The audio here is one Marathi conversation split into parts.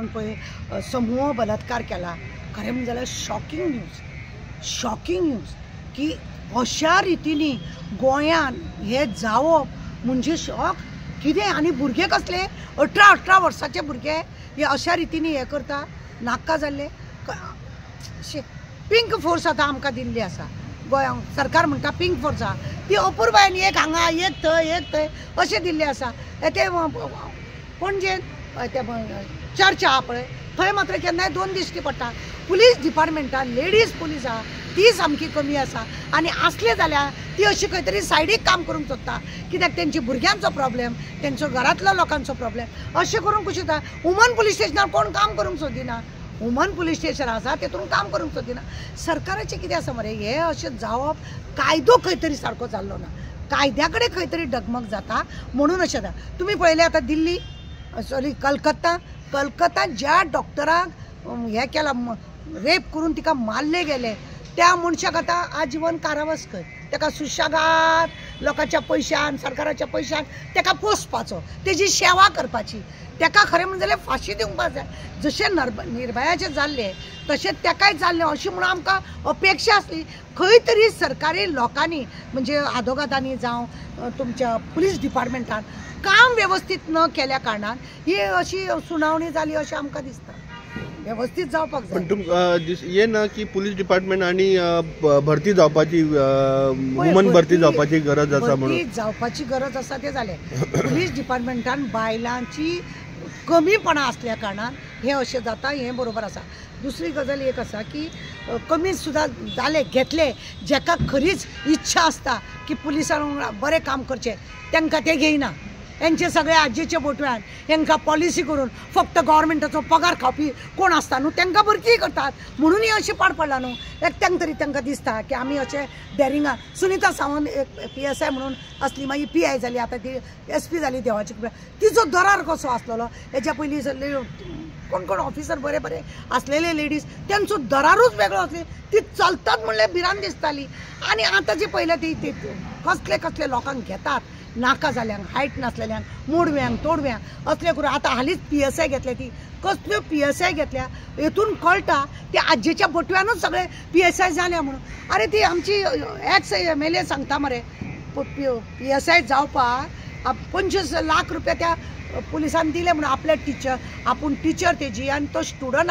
म्हणून पळय समूह बलात्कार केला. खरें म्हणजे जाल्यार शॉकिंग न्यूज की अशा रितीनी गोंयान हे जावप म्हणजे शॉक. कितें आनी भुरगे कसले 18 वर्साचे भुरगे हे अशा रितीनी हे करता. नाका जाल्ले पिंक फोर्स आतां आमकां दिल्ली आसा गोंयांक. सरकार म्हणटा पिंक फोर्स आहा ती अपुर्बायेन एक हांगा एक थंय अशें दिल्लें आसा. ते पणजेन ते चर्च आहा पळय थंय मात्र केन्नाय 2 दिश्टी पडटा. पुलीस डिपार्टमेंटान लेडीज पुलीस आहा ती सामकी कमी आसा. आनी आसले जाल्यार ती अशी खंय तरी सायडीक काम करूंक सोदता. कित्याक तेंची भुरग्यांचो प्रॉब्लेम, तेंचो घरांतल्या लोकांचो प्रॉब्लेम अशें करूंक कशें जाता. वुमन पुलीस स्टेशनार कोण काम करूंक सोदिना. वुमन पुलीस स्टेशन आसा तेतून काम करूंक सोदिना. सरकाराचें कितें आसा मरे हे अशें जावप. कायदो खंय तरी सारको जाल्लो ना. कायद्या कडेन खंय तरी डगमग जाता म्हणून अशें जाता. तुमी पळयलें आतां दिल्ली कलकत्ता ज्या डॉक्टराक हे केला रेप करून तिका मारले गेले त्या मनशाक आतां आजीवन कारावास खंय. ताका सुशेगाद लोकांच्या पैशान सरकाराच्या पैशान ताका पोसपाचो, तेजी सेवा करपाची. ताका खरें म्हणजे जाल्यार फाशी दिवपाक जाय. जशें निर्भयाचें जाल्लें तशें ताकाय जाल्लें अशी म्हणून आमकां अपेक्षा आसली. खंय तरी सरकारी लोकांनी म्हणजे आदोगादांनी जावं तुमच्या पुलीस डिपार्टमेंटान काम व्यवस्थित न केल्या कारणान ही अशी सुनावणी जाली अशें आमकां दिसता. व्यवस्थित जावपाक जाय. पण हे ना की पुलीस डिपार्टमेंट आणि भरती जावपाची वुमन भरती जावपाची गरज आसा म्हणून भरती जावपाची गरज आसा ते जालें. पुलीस डिपार्टमेंटान बायलांची कमीपणा असल्या कारणान हे अशें जाता. हें बरोबर आसा. दुसरी गजाल एक आसा की कमी सुद्दां जाले घेतले जेका खरीच इच्छा आसता की पुलिसांक बरें काम करचें तांकां ते घेयना. हेंचे सगळे आज्जेचे बोटव्यान हेंकां पॉलिसी करून फक्त गव्हर्मेंटाचो पगार खावपी कोण आसता न्हू तांकां भरती करतात म्हणून ही अशी पाड पडला न्हू. एकट्यांक तरी तांकां दिसता की आमी अशें डेरिंगा. सुनीता सावंत एक PSI म्हणून असली मागीर PI जाली आतां ती SP जाली देवाची कृपा. तिचो दरार कसो आसलेलो. हेच्या पयलीं कोण ऑफिसर बरे असलेले लेडीज त्यांचो दरारूच वेगळो असले. ती चलतात म्हणल्यार भिरांत दिसताली. आनी आतां जी पळयल्या ती कसले लोकांक घेतात नाका जाल्यांक, हायट नासलेल्यांक, मोडव्यांक तोडव्यांक असले करून. आतां हालींच PSI घेतल्या. ती कसल्यो PSI घेतल्या हेतून कळटा त्या आज्जेच्या बोटव्यानूच सगळे PSI जाल्या म्हणून. अरे ती आमची एक्स MLA सांगता मरे PSI जावपाक 25 लाख रुपया त्या पुलिसान दिले म्हणून आपले टीचर आपूण टीचर तेजी आनी तो स्टुडंट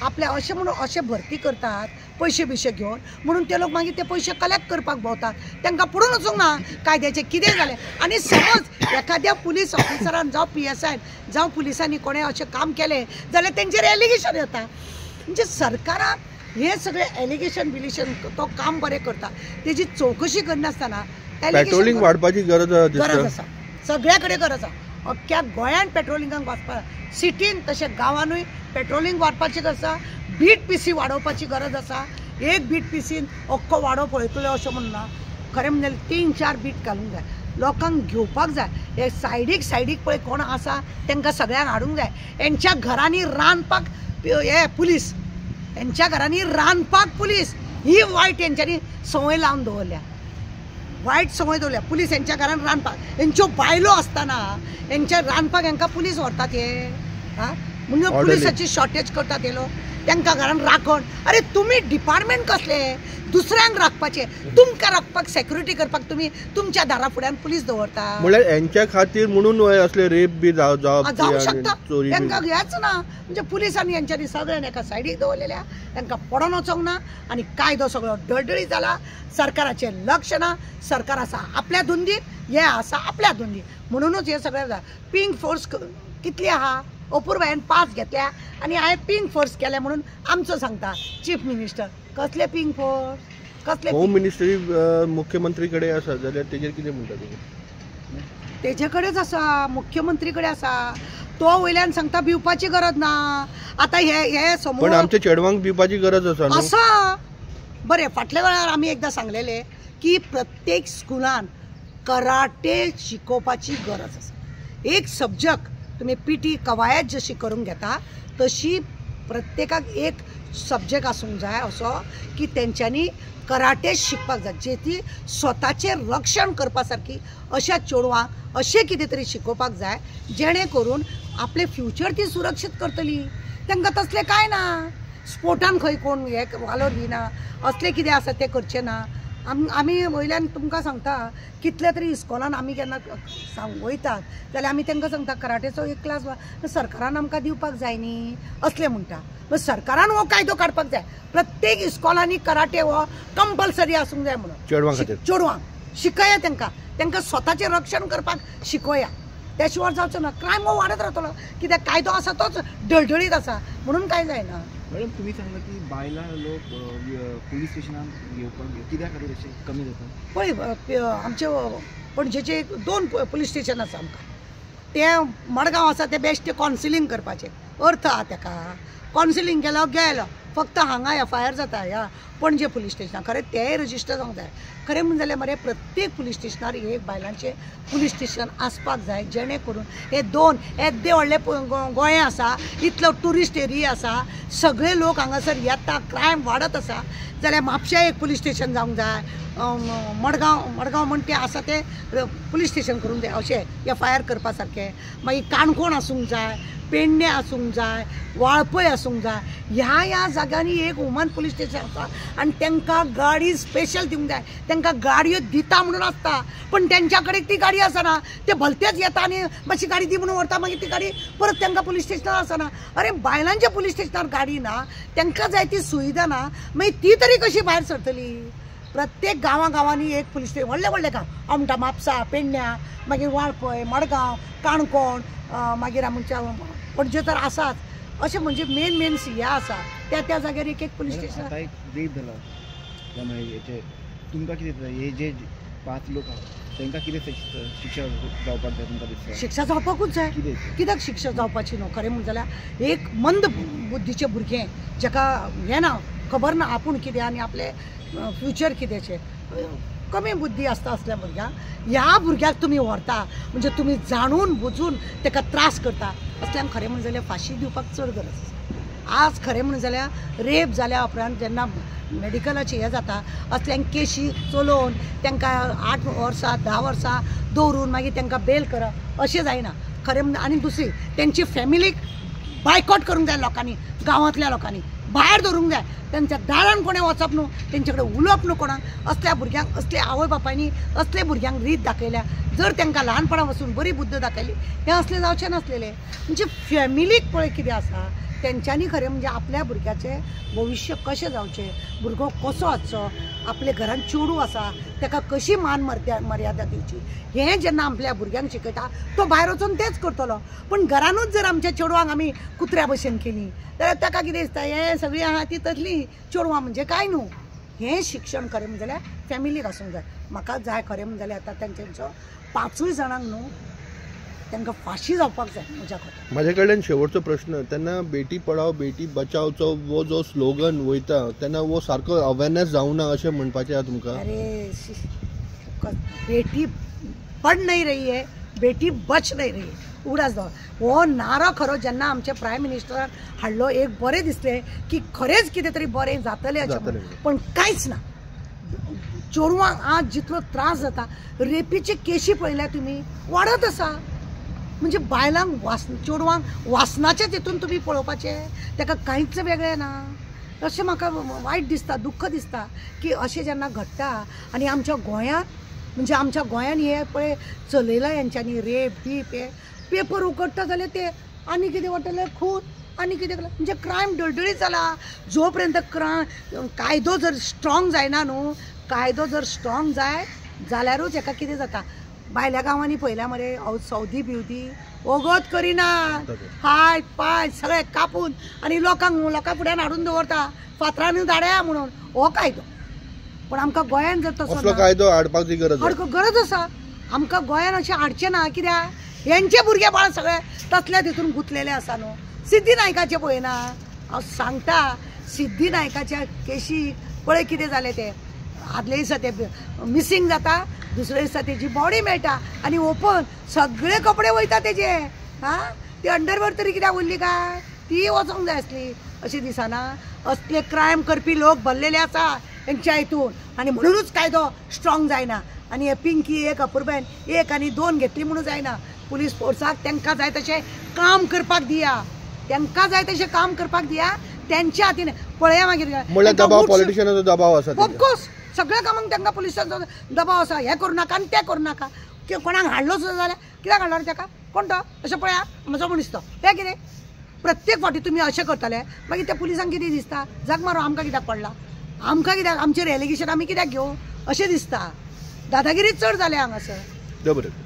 आपल्या अशें म्हणून अशें भरती करतात पैसे बिशे घेवन म्हणून ते लोक मागीर ते पैसे कलेक्ट करपाक भोंवतात. तांकां पडून वचूंक ना कायद्याचें कितें जालें. आनी समज एखाद्या पुलीस ऑफिसरान जावं PSI जावं पुलिसांनी कोणें अशें काम केलें जाल्यार तेंचेर एलिगेशन येता. म्हणजे सरकाराक हे सगळे एलिगेशन तो काम बरें करता तेजी चवकशी करनासतना पेट्रोलिंग वाडपाची गरज आसा. सगळ्या कडेन गरज आसा. अख्ख्या गोंयान पेट्रोलिंगाक वाचपा सिटीन तशें गांवांनूय पेट्रोलिंग वाडपाची गरज आसा. बीट PC वाडोवपाची गरज आसा. एक बीट PCन अख्खो वाडो पळयतलो अशें म्हणना. खरें म्हणजे 3-4 बीट घालूंक जाय. लोकांक घेवपाक जाय. हे सायडीक पळय कोण आसा तांकां सगळ्यांक हाडूंक जाय. हेंच्या घरांनी रांदपाक हे पुलीस हेंच्या घरांनी रांदपाक पुलीस ही वायट हेंच्यांनी संवय लावन दवरल्या. वायट संवय दवरल्या. पुलीस हेंच्या घरान रांदपाक हेंच्यो बायलो आसतना हेंच्या रांदपाक हेंकां पुलीस व्हरतात हे म्हणजे पुलिसाची शॉर्टेज करतात हे लोक तांकां घरान राखण. अरे तुमी डिपार्टमेंट कसले दुसऱ्यांक राखपाचे तुमकां राखपाक सेक्युरिटी करपाक तुमी तुमच्या दारा फुड्यान पुलीस दवरता म्हळ्यार हेंच्या खातीर म्हणून असले रेप बी जावप शकता. तांकां घेच ना म्हणजे पुलिसांनी हेंच्यांनी सगळ्यांनी एका सायडीक दवरलेल्या. तांकां पडोन वचोंक ना आनी कायदो सगळो डळडळीत जाला. सरकाराचें लक्ष ना. सरकार आसा आपल्या धुंदीत हे आसा आपल्या धुंदीत म्हणूनच हे सगळें जाता. पिंक फोर्स कितली आहा अपुर्बायेन 5 घेतल्या आनी हांवें पिंक फोर्स केले म्हणून आमचो सांगता चीफ मिनिस्टर. कसले पिंक फोर्स कसले होम मिनिस्ट्री मुख्यमंत्री कडेन आसा जाल्यार तेजेर कितें म्हणटा तुमी. तेजे कडेच आसा मुख्यमंत्री कडेन आसा. तो वयल्यान सांगता भिवपाची गरज ना. आतां हे समूह पण आमच्या चेडवांक भिवपाची गरज आसा. बरें फाटल्या वेळार आमी एकदां सांगलेले की प्रत्येक स्कुलान कराटे शिकोवपाची गरज आसा. एक सब्जक्ट तुम्ही PT कवायत जशी करून घेता तशी प्रत्येकाक एक सब्जेक्ट आसूंक जाय असो की तेंच्यांनी कराटे शिकपाक जाय, जे ती स्वताचें रक्षण करपा सारकी अशा चेडवांक अशें कितें तरी शिकोवपाक जाय जेणे करून आपले फ्युचर ती सुरक्षीत करतली। तांकां तसलें कांय ना, स्पोर्टान खंय कोण हे वालोर दिना, असलें कितें आसा तें करचें ना। आमी वयल्यान तुमकां सांगता, कितले तरी इस्कॉलान आमी केन्ना वयतात जाल्यार आमी तांकां सांगता कराटेचो एक क्लास सरकारान आमकां दिवपाक जाय न्ही असलें म्हणटा। मग सरकारान हो कायदो काडपाक जाय, प्रत्येक इस्कॉलांनी कराटे हो कंपल्सरी आसूंक जाय म्हणून चेडवांक शिकया, तांकां स्वताचें रक्षण करपाक शिकोया, त्या शिवाय जावचो ना। क्रायम हो वाडत रावतलो, कित्याक कायदो आसा तोच डळडळीत आसा म्हणून कांय जायना। मॅडम तुम्ही सांगला की बायलां लोक पोलीस स्टेशनाक येवपाक कित्याक खातीर अशें कमी जाता? पळय आमचे पणजेचे 2 पुलीस स्टेशन आसा आमकां, तें मडगांव आसा तें बेश्टें कावन्सिलींग करपाचें, अर्थ आहा ताका। कावन्सिलींग केलो गेलो, फक्त हांगा FIR जाता ह्या पणजे पुलीस स्टेशनार, खरें तेंय रजिस्टर जावंक जाय। खरें म्हणून जाल्यार मरे प्रत्येक पुलीस स्टेशनार एक बायलांचें पुलीस स्टेशन आसपाक जाय, जेणे करून हे 2 येदे व्हडले गोंय आसा, इतलो ट्युरिस्ट एरिया आसा, सगळे लोक हांगासर येता, क्रायम वाडत आसा, जाल्यार म्हापशा एक पुलीस स्टेशन जावंक जाय, मडगांव म्हण तें आसा तें पुलीस स्टेशन करूंक जाय अशें FIR करपा सारकें। मागीर काणकोण आसूंक जाय, पेडणे आसूंक जाय, वाळपय आसूंक जाय, ह्या जाग्यांनी एक वुमन पुलीस स्टेशन आसा आनी तांकां गाडी स्पेशल दिवंक जाय। तांकां गाडयो दिता म्हणून आसता, पण तेंच्या कडेन ती गाडी आसना, ते भलतेच येता आनी मातशी गाडी दी म्हणून व्हरता, मागीर ती गाडी परत तांकां पुलीस स्टेशनार आसना। अरे बायलांच्या पुलीस स्टेशनार गाडी ना, तांकां जाय ती सुविधा ना, मागीर ती तरी कशी भायर सरतली? प्रत्येक गांवांनी एक पुलीस स्टेशन, व्हडले गांव आमटा, म्हापसा, पेडण्या, मागीर वाळपय, मडगांव, काणकोण, मागीर आमच्या पणजे तर आसाच, अशें म्हणजे मेन ह्या आसा त्या जाग्यार एक पुलीस स्टेशन। आतां एक रेप जाला, हेचे तुमकां कितें दिसता, हे जे 5 लोक आहा तांकां कितें शिक्षा जावपाक जाय तुमकां दिसता? शिक्षा जावपाकूच जाय, कित्याक शिक्षा जावपाची न्हू? खरें म्हणलें जाल्यार एक मंद बुद्धीचें भुरगें, जाका हें ना, खबर ना आपूण कितें आनी आपले फ्युचर कितेंचें, कमी बुद्धी आसता असल्या भुरग्यांक, ह्या भुरग्याक तुमी व्हरता म्हणजे तुमी जाणून बुजून ताका त्रास करता, असल्यांक खरें म्हणलें जाल्यार फाशी दिवपाक चड गरज आसा। आज खरें म्हणलें जाल्यार रेप जाल्या उपरांत जेन्ना मेडिकलाची हें जाता, असल्यांक केशी चलोवन तांकां 8 वर्सां 10 वर्सां दवरून मागीर तांकां बेल करप अशें जायना। खरें म्हणजे आनी दुसरी तेंची फॅमिलीक बायकॉट करूंक जाय लोकांनी, गांवांतल्या लोकांनी भायर दवरूंक जाय, तेंच्या दारान कोणें वचप न्हू, तेंचे कडेन उलोवप न्हू कोणाक। असल्या भुरग्यांक, असल्या आवय बापायनी असले भुरग्यांक रीत दाखयल्या, जर तांकां ल्हानपणा वचून बरी बुद्ध दाखयली, हें असलें जावचें नासलेलें। म्हणजे फॅमिलीक पळय कितें आसा, तेंच्यांनी खरें म्हणजे आपल्या भुरग्याचें भविश्य कशें जावचें, भुरगो कसो आसचो, आपले घरान चेडूं आसा ताका कशी मान मर्यादा दिवची, हें जेन्ना आपल्या भुरग्यांक शिकयता तो भायर वचून तेंच करतलो। पण घरानूच जर आमच्या चेडवांक आमी कुत्र्या भशेन केली जाल्यार ताका कितें दिसता, हें सगळीं आहा ती तसलीं चेडवां म्हणजे कांय न्हू। हें शिक्षण खरें म्हणजे जाल्यार फॅमिलीक आसूंक जाय। म्हाका जाय खरें म्हणजे जाल्यार आतां तेंच्यांचो 5 जाणांक न्हू तांकां फाशी जावपाक जाय म्हज्या कोतान। म्हाजे कडल्यान शेवटचो प्रश्न, तेन्ना बेटी पढाओ बेटी बचाओचो वो जो स्लोगन वयता तेन्ना वो सारको अवेरनेस जावना अशें म्हणपाचें आहा तुमकां? अरे बेटी पढ़ नहीं रही है, बेटी बच नहीं रही है, उगडास जावं हो नारो खरो जेन्ना आमचे प्रायम मिनिस्टरान हाडलो, एक बरें दिसलें की खरेंच कितें तरी बरें जातलें अशें, पण कांयच ना। चेडवांक आज जितलो त्रास जाता, रेपीचे केशी पळयल्या तुमी वाडत आसा, म्हणजे बायलांक चेडवांक वासनाचें तितून तुमी पळोवपाचें, ताका कांयच वेगळें ना। अशें म्हाका वायट दिसता, दुख्ख दिसता की अशें जेन्ना घडटा। आनी आमच्या गोंयांत म्हणजे आमच्या गोंयांत हे पळय चलयलां हेंच्यांनी रेप बीप, हे पेपर उगडटा जाल्यार ते आनी कितें वाटलें खून, आनी कितें म्हणजे क्रायम डळडळीत जाला। जो पर्यंत कायदो जर स्ट्रॉंग जायना न्हू, कायदो जर स्ट्रॉंग जाल्यारूच हेका कितें जाता। भायल्या गांवांनी पळयल्या मरे सौदी बिवदी वगत करिना, हात पाय सगळे कापून आनी लोकां फुड्यान हाडून दवरता, फातरांनी धाड्या म्हणून हो कायदो। पण आमकां गोंयांत जर तसो कायदो हाडपाची गरज आसा, आमकां गोंयांत अशें हाडचें ना, कित्याक हेंचे भुरगे बाळ सगळे तसल्या तितून गुंतलेले आसा न्हू। सिद्धी नायकाचें पळयना, हांव सांगता, सिद्धी नायकाच्या केशी पळय कितें जालें तें। आदले दिसा ते मिसींग जाता, दुसरे दिसा तेजी बॉडी मेळटा आनी ओपन सगळे कपडे वयता तेजे। ती अंडरवेअर तरी कित्याक उरली काय, ती वचोंक जाय आसली, अशी दिसना। असले क्रायम करपी लोक भरलेले आसा तेंच्या हितून आनी म्हणूनच कायदो स्ट्रॉंग जायना आनी हे पिंकी एक अपूर्बायन 1 आनी 2 घेतली म्हणून जायना पुलीस फोर्साक तांकां जाय तशें काम करपाक दिया तांकां जाय तशें काम करपाक दिया त्यांच्या हातीन पळया मागीर म्हणल्यार दबाव पॉलिटिशियनाचो दबाव आसा ऑफकोर्स सगळ्या कामांक तांकां पुलिसांचो दबाव आसा हे करूं नाका आनी तें करूं नाका कोणाक हाडलो सुद्दां जाल्यार कित्याक हाडलो रे ताका कोण तो अशें पळया म्हजो मनीस तो हे कितें प्रत्येक फावटी तुमी अशें करतले मागीर त्या पुलिसांक कितें दिसता जाग मारो आमकां कित्याक पडला आमकां कित्याक आमचेर एलिगेशन आमी कित्याक घेवं अशें दिसता दादागिरी चड जाल्या हांगासर. बरें.